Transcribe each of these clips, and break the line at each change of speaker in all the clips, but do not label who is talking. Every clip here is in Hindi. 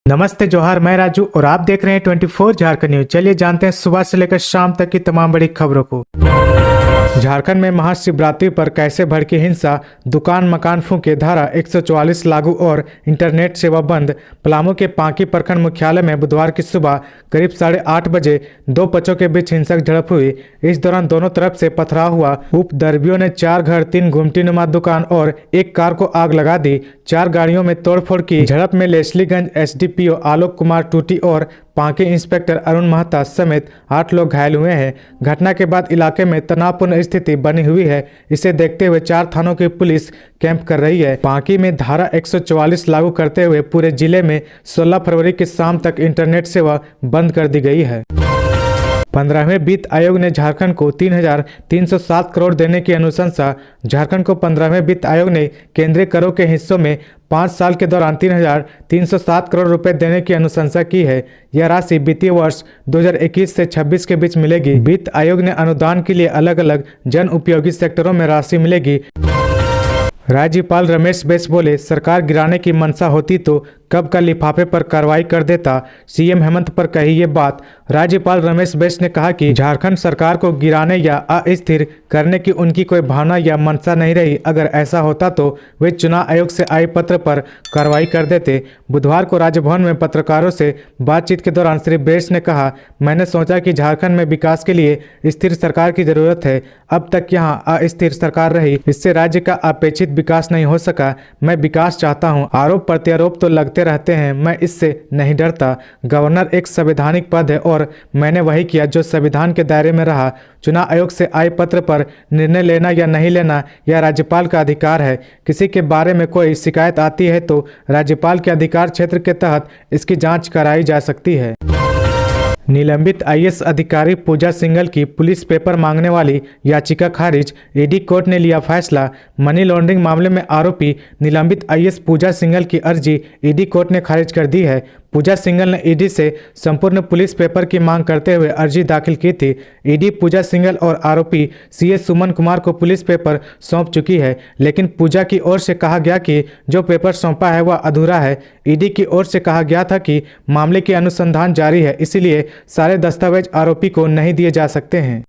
नमस्ते जोहार, मैं राजू और आप देख रहे हैं 24 झारखंड न्यूज। चलिए जानते हैं सुबह से लेकर शाम तक की तमाम बड़ी खबरों को। झारखंड में महाशिवरात्रि पर कैसे भड़की हिंसा, दुकान मकान फूंके, धारा 144 लागू और इंटरनेट सेवा बंद। पलामू के पांकी प्रखंड मुख्यालय में बुधवार की सुबह करीब 8:30 बजे दो पक्षों के बीच हिंसक झड़प हुई। इस दौरान दोनों तरफ से पथराव हुआ। उपद्रवियों ने 4 घर, 3 गुमटी नुमा दुकान और एक कार को आग लगा दी। 4 गाड़ियों में तोड़फोड़ की। झड़प में लेस्लीगंज एसडीपीओ आलोक कुमार टूटी और पांकी इंस्पेक्टर अरुण महता समेत 8 लोग घायल हुए हैं। घटना के बाद इलाके में तनावपूर्ण स्थिति बनी हुई है। इसे देखते हुए 4 थानों की पुलिस कैंप कर रही है। पांकी में धारा 144 लागू करते हुए पूरे जिले में 16 फरवरी की शाम तक इंटरनेट सेवा बंद कर दी गई है। 15वें वित्त आयोग ने झारखंड को 3,307 करोड़ देने की अनुशंसा। झारखंड को 15वें वित्त आयोग ने केंद्रीय करों के हिस्सों में 5 साल के दौरान 3,307 करोड़ रुपए देने की अनुशंसा की है। यह राशि वित्तीय वर्ष 2021 से 26 के बीच मिलेगी। वित्त आयोग ने अनुदान के लिए अलग अलग जन उपयोगी सेक्टरों में राशि मिलेगी। राज्यपाल रमेश बैस बोले, सरकार गिराने की मंशा होती तो कब का लिफाफे पर कार्रवाई कर देता। सीएम हेमंत पर कही ये बात। राज्यपाल रमेश बैस ने कहा कि झारखंड सरकार को गिराने या अस्थिर करने की उनकी कोई भावना या मंशा नहीं रही। अगर ऐसा होता तो वे चुनाव आयोग से आए पत्र पर कार्रवाई कर देते। बुधवार को राजभवन में पत्रकारों से बातचीत के दौरान श्री बैस ने कहा, मैंने सोचा कि झारखंड में विकास के लिए स्थिर सरकार की जरूरत है। अब तक यहाँ अस्थिर सरकार रही, इससे राज्य का अपेक्षित विकास नहीं हो सका। मैं विकास चाहता हूँ। आरोप प्रत्यारोप तो लगते रहते हैं, मैं इससे नहीं डरता। गवर्नर एक संवैधानिक पद है और मैंने वही किया जो संविधान के दायरे में रहा। चुनाव आयोग से आए पत्र पर निर्णय लेना या नहीं लेना यह राज्यपाल का अधिकार है। किसी के बारे में कोई शिकायत आती है तो राज्यपाल के अधिकार क्षेत्र के तहत इसकी जांच कराई जा सकती है। निलंबित आईएएस अधिकारी पूजा सिंघल की पुलिस पेपर मांगने वाली याचिका खारिज। ईडी कोर्ट ने लिया फैसला। मनी लॉन्ड्रिंग मामले में आरोपी निलंबित आईएएस पूजा सिंघल की अर्जी ईडी कोर्ट ने खारिज कर दी है। पूजा सिंघल ने ईडी से संपूर्ण पुलिस पेपर की मांग करते हुए अर्जी दाखिल की थी। ईडी पूजा सिंघल और आरोपी सीएस सुमन कुमार को पुलिस पेपर सौंप चुकी है, लेकिन पूजा की ओर से कहा गया कि जो पेपर सौंपा है वह अधूरा है। ईडी की ओर से कहा गया था कि मामले की अनुसंधान जारी है, इसलिए सारे दस्तावेज आरोपी को नहीं दिए जा सकते हैं।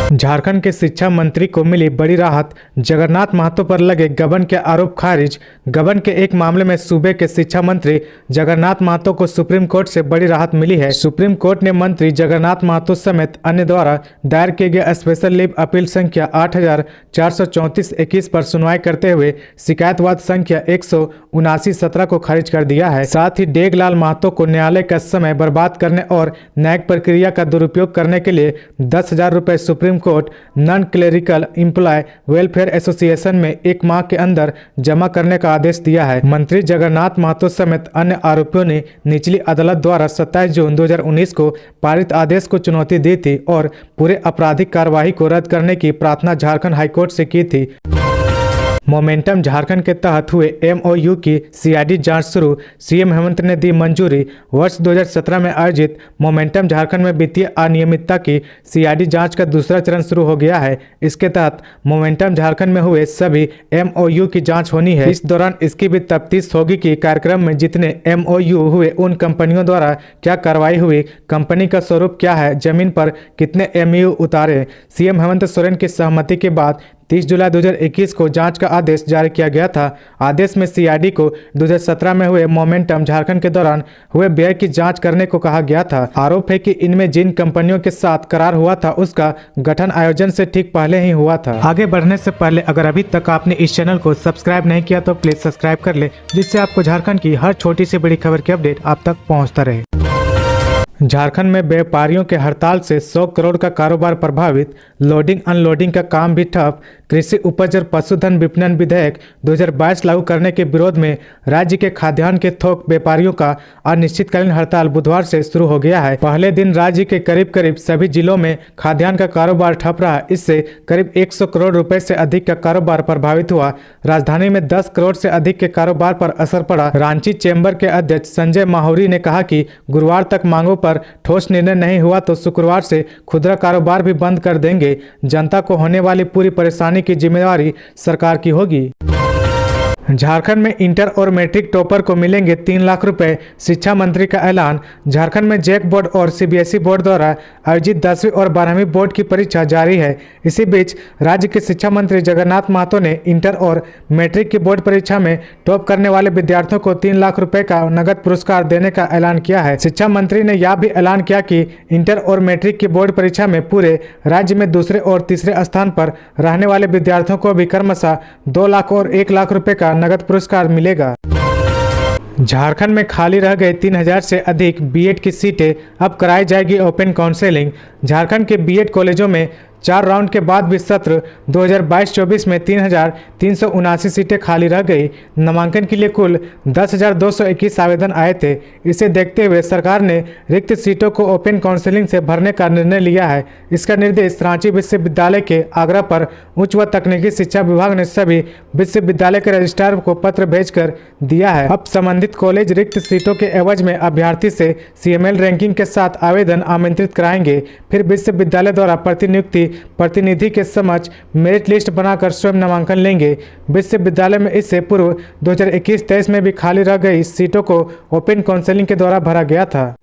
झारखंड के शिक्षा मंत्री को मिली बड़ी राहत। जगन्नाथ महतो पर लगे गबन के आरोप खारिज। गबन के एक मामले में सूबे के शिक्षा मंत्री जगन्नाथ महतो को सुप्रीम कोर्ट से बड़ी राहत मिली है। सुप्रीम कोर्ट ने मंत्री जगन्नाथ महतो समेत अन्य द्वारा दायर किए गए स्पेशल लीव अपील संख्या 8434/21 पर सुनवाई करते हुए शिकायतवाद संख्या 179/17 को खारिज कर दिया है। साथ ही डेगलाल महतो को न्यायालय का समय बर्बाद करने और न्यायिक प्रक्रिया का दुरुपयोग करने के लिए 10,000 रुपये supreme court non clerical employee welfare association में 1 माह के अंदर जमा करने का आदेश दिया है। मंत्री जगन्नाथ महतो समेत अन्य आरोपियों ने निचली अदालत द्वारा 27 जून 2019 को पारित आदेश को चुनौती दी थी और पूरे आपराधिक कार्यवाही को रद्द करने की प्रार्थना झारखंड हाईकोर्ट से की थी। मोमेंटम झारखंड के तहत हुए एमओयू की सीआईडी जांच शुरू। सीएम हेमंत ने दी मंजूरी। वर्ष 2017 में आयोजित मोमेंटम झारखंड में वित्तीय अनियमितता की सीआईडी जांच का दूसरा चरण शुरू हो गया है। इसके तहत मोमेंटम झारखंड में हुए सभी एमओयू की जांच होनी है। इस दौरान इसकी भी तफ्तीश होगी कि कार्यक्रम में जितने एमओयू हुए उन कंपनियों द्वारा क्या कार्रवाई हुई, कंपनी का स्वरूप क्या है, जमीन पर कितने एमओयू उतारे। सीएम हेमंत सोरेन की सहमति के बाद 30 जुलाई 2021 को जांच का आदेश जारी किया गया था। आदेश में सीआईडी को 2017 में हुए मोमेंटम झारखंड के दौरान हुए व्यय की जांच करने को कहा गया था। आरोप है कि इनमें जिन कंपनियों के साथ करार हुआ था उसका गठन आयोजन से ठीक पहले ही हुआ था। आगे बढ़ने से पहले अगर अभी तक आपने इस चैनल को सब्सक्राइब नहीं किया तो प्लीज सब्सक्राइब कर ले, जिससे आपको झारखंड की हर छोटी से बड़ी खबर की अपडेट आप तक पहुँचता रहे। झारखंड में व्यापारियों के हड़ताल से 100 करोड़ का कारोबार प्रभावित। लोडिंग अनलोडिंग का काम भी ठप। कृषि उपज और पशुधन विपणन विधेयक 2022 लागू करने के विरोध में राज्य के खाद्यान्न के थोक व्यापारियों का अनिश्चितकालीन हड़ताल बुधवार से शुरू हो गया है। पहले दिन राज्य के करीब सभी जिलों में खाद्यान्न का कारोबार ठप रहा। इससे करीब 100 करोड़ रुपए से अधिक का कारोबार प्रभावित हुआ। राजधानी में 10 करोड़ से अधिक के कारोबार पर असर पड़ा। रांची चैम्बर के अध्यक्ष संजय माहौरी ने कहा कि गुरुवार तक मांगों पर ठोस निर्णय नहीं हुआ तो शुक्रवार से खुदरा कारोबार भी बंद कर देंगे। जनता को होने वाली पूरी परेशानी की जिम्मेदारी सरकार की होगी। झारखंड में इंटर और मैट्रिक टॉपर को मिलेंगे 3 लाख रुपए, शिक्षा मंत्री का ऐलान। झारखंड में जैक बोर्ड और सीबीएसई बोर्ड द्वारा आयोजित 10वीं और 12वीं बोर्ड की परीक्षा जारी है। इसी बीच राज्य के शिक्षा मंत्री जगन्नाथ महतो ने इंटर और मैट्रिक की बोर्ड परीक्षा में टॉप करने वाले विद्यार्थियों को 3 लाख रुपए का नगद पुरस्कार देने का ऐलान किया है। शिक्षा मंत्री ने यह भी ऐलान किया कि इंटर और मैट्रिक की बोर्ड परीक्षा में पूरे राज्य में दूसरे और तीसरे स्थान पर रहने वाले विद्यार्थियों को भी क्रमशः 2 लाख और 1 लाख रुपए का नगद पुरस्कार मिलेगा। झारखंड में खाली रह गए 3000 से अधिक बीएड की सीटें, अब कराई जाएगी ओपन काउंसलिंग। झारखंड के बीएड कॉलेजों में 4 राउंड के बाद भी सत्र 2022-24 में 3379 सीटें खाली रह गई। नामांकन के लिए कुल 10,221 आवेदन आए थे। इसे देखते हुए सरकार ने रिक्त सीटों को ओपन काउंसलिंग से भरने का निर्णय लिया है। इसका निर्देश रांची विश्वविद्यालय के आग्रह पर उच्च व तकनीकी शिक्षा विभाग ने सभी विश्वविद्यालय के रजिस्ट्रार को पत्र भेजकर दिया है। अब संबंधित कॉलेज रिक्त सीटों के एवज में अभ्यर्थी से CML रैंकिंग के साथ आवेदन आमंत्रित कराएंगे। फिर विश्वविद्यालय द्वारा प्रतिनिधि के समक्ष मेरिट लिस्ट बनाकर स्वयं नामांकन लेंगे। विश्वविद्यालय में इससे पूर्व 2021-23 में भी खाली रह गई सीटों को ओपन काउंसलिंग के द्वारा भरा गया था।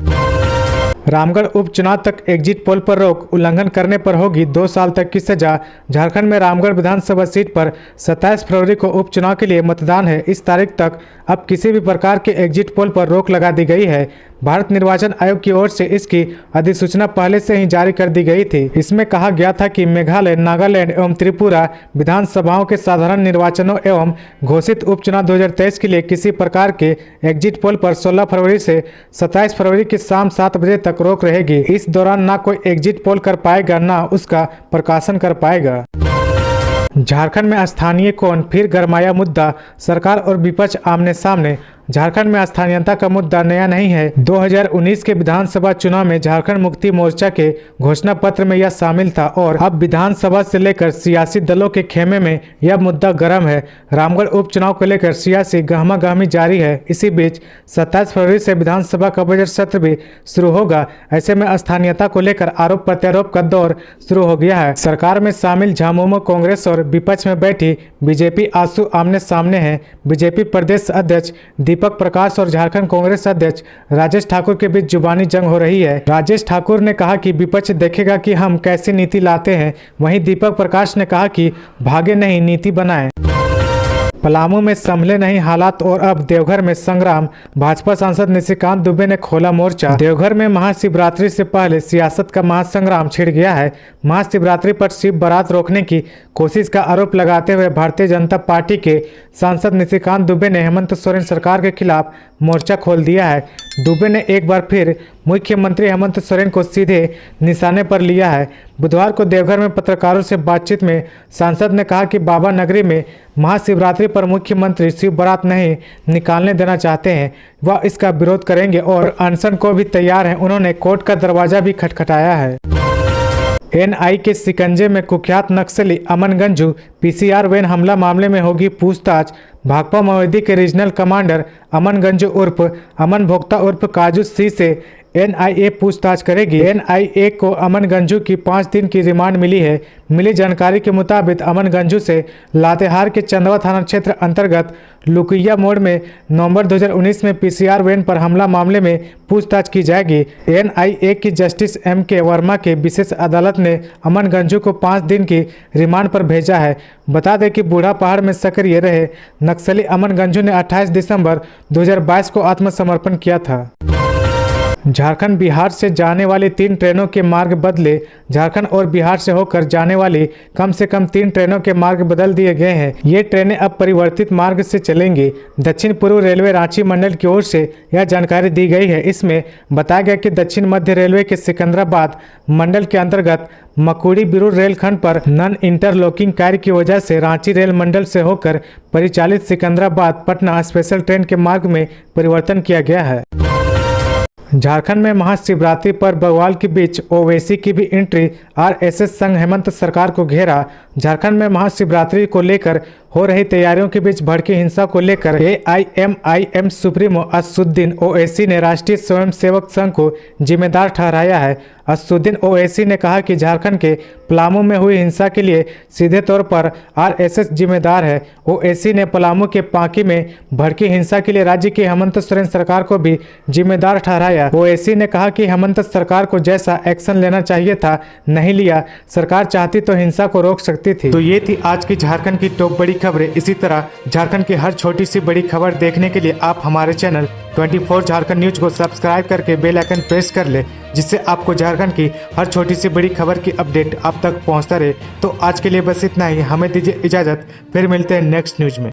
रामगढ़ उपचुनाव तक एग्जिट पोल पर रोक, उल्लंघन करने पर होगी 2 साल तक की सजा। झारखंड में रामगढ़ विधानसभा सीट पर 27 फरवरी को उपचुनाव के लिए मतदान है। इस तारीख तक अब किसी भी प्रकार के एग्जिट पोल पर रोक लगा दी गई है। भारत निर्वाचन आयोग की ओर से इसकी अधिसूचना पहले से ही जारी कर दी गई थी। इसमें कहा गया था कि मेघालय, नागालैंड एवं त्रिपुरा विधानसभाओं के साधारण निर्वाचनों एवं घोषित उपचुनाव 2023 के लिए किसी प्रकार के एग्जिट पोल पर 16 फरवरी से 27 फरवरी की शाम 7 बजे तक रोक रहेगी। इस दौरान ना कोई एग्जिट पोल कर पाएगा, ना उसका प्रकाशन कर पाएगा। झारखंड में स्थानीय कौन, फिर गरमाया मुद्दा, सरकार और विपक्ष आमने सामने। झारखंड में स्थानीयता का मुद्दा नया नहीं है। 2019 के विधानसभा चुनाव में झारखंड मुक्ति मोर्चा के घोषणा पत्र में यह शामिल था और अब विधानसभा से लेकर सियासी दलों के खेमे में यह मुद्दा गर्म है। रामगढ़ उपचुनाव को लेकर सियासी गहमागहमी जारी है। इसी बीच 27 फरवरी से विधानसभा का बजट सत्र भी शुरू होगा। ऐसे में स्थानीयता को लेकर आरोप प्रत्यारोप का दौर शुरू हो गया है। सरकार में शामिल झामुमो कांग्रेस और विपक्ष में बैठी बीजेपी आंसू आमने सामने है। बीजेपी प्रदेश अध्यक्ष दीपक प्रकाश और झारखंड कांग्रेस अध्यक्ष राजेश ठाकुर के बीच जुबानी जंग हो रही है। राजेश ठाकुर ने कहा कि विपक्ष देखेगा कि हम कैसी नीति लाते हैं। वहीं दीपक प्रकाश ने कहा कि भागे नहीं, नीति बनाएं। पलामू में संभले नहीं हालात और अब देवघर में संग्राम, भाजपा सांसद निशिकांत दुबे ने खोला मोर्चा। देवघर में महाशिवरात्रि से पहले सियासत का महासंग्राम छिड़ गया है। महाशिवरात्रि पर शिव बारात रोकने की कोशिश का आरोप लगाते हुए भारतीय जनता पार्टी के सांसद निशिकांत दुबे ने हेमंत सोरेन सरकार के खिलाफ मोर्चा खोल दिया है। दुबे ने एक बार फिर मुख्यमंत्री हेमंत सोरेन को सीधे निशाने पर लिया है। बुधवार को देवघर में पत्रकारों से बातचीत में सांसद ने कहा कि बाबा नगरी में महाशिवरात्रि पर मुख्यमंत्री शिव बारात नहीं निकालने देना चाहते हैं, वह इसका विरोध करेंगे और अनशन को भी तैयार हैं। उन्होंने कोर्ट का दरवाजा भी खटखटाया है। NI के शिकंजे में कुख्यात नक्सली अमन गंजू, PCR वैन हमला मामले में होगी पूछताछ। भाकपा माओवादी के रीजनल कमांडर अमन गंजू उर्फ अमन भोक्ता उर्फ काजू सी से NIA पूछताछ करेगी। NIA को अमन गंजू की 5 दिन की रिमांड मिली है। मिली जानकारी के मुताबिक अमन गंजू से लातेहार के चंदवा थाना क्षेत्र अंतर्गत लुकिया मोड़ में नवंबर 2019 में PCR वैन पर हमला मामले में पूछताछ की जाएगी। NIA की जस्टिस MK वर्मा के विशेष अदालत ने अमन गंजू को 5 दिन की रिमांड पर भेजा है। बता दें कि बूढ़ा पहाड़ में सक्रिय रहे नक्सली अमन गंजू ने 28 दिसंबर 2022 को आत्मसमर्पण किया था। झारखंड बिहार से जाने वाली 3 ट्रेनों के मार्ग बदले। झारखंड और बिहार से होकर जाने वाली कम से कम 3 ट्रेनों के मार्ग बदल दिए गए हैं। ये ट्रेनें अब परिवर्तित मार्ग से चलेंगी। दक्षिण पूर्व रेलवे रांची मंडल की ओर से यह जानकारी दी गई है। इसमें बताया गया कि दक्षिण मध्य रेलवे के सिकंदराबाद मंडल के अंतर्गत मकुड़ी बिरूर रेलखंड पर नन इंटरलॉकिंग कार्य की वजह से रांची रेल मंडल से होकर परिचालित सिकंदराबाद पटना स्पेशल ट्रेन के मार्ग में परिवर्तन किया गया है। झारखंड में महाशिवरात्रि पर बवाल के बीच ओवैसी की भी एंट्री। RSS संघ हेमंत सरकार को घेरा। झारखंड में महाशिवरात्रि को लेकर हो रही तैयारियों के बीच भड़की हिंसा को लेकर AIMIM सुप्रीमो असदुद्दीन ओवैसी ने राष्ट्रीय स्वयंसेवक संघ को जिम्मेदार ठहराया है। असदुद्दीन ओवैसी ने कहा कि झारखंड के पलामू में हुई हिंसा के लिए सीधे तौर पर RSS जिम्मेदार है। ओवैसी ने पलामू के पांकी में भड़की हिंसा के लिए राज्य की हेमंत सोरेन सरकार को भी जिम्मेदार ठहराया। ओवैसी ने कहा कि हेमंत सरकार को जैसा एक्शन लेना चाहिए था नहीं लिया। सरकार चाहती तो हिंसा को रोक सकती थी। तो ये थी आज की झारखंड की टॉप बड़ी खबरें। इसी तरह झारखंड की हर छोटी सी बड़ी खबर देखने के लिए आप हमारे चैनल 24 झारखंड न्यूज को सब्सक्राइब करके बेल आइकन प्रेस कर ले, जिससे आपको झारखंड की हर छोटी सी बड़ी खबर की अपडेट आप तक पहुंचता रहे। तो आज के लिए बस इतना ही, हमें दीजिए इजाजत, फिर मिलते हैं नेक्स्ट न्यूज में।